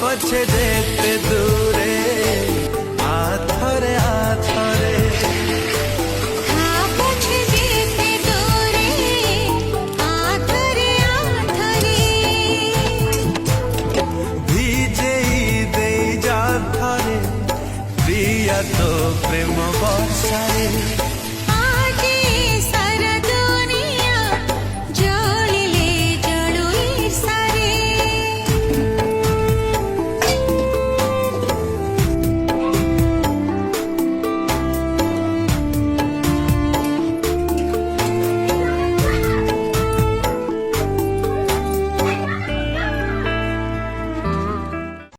পছে যেতে দূরে আথরে আথরে ভিজেই দেই যার ধরে প্রিয়া তো প্রেম বর্ষারে।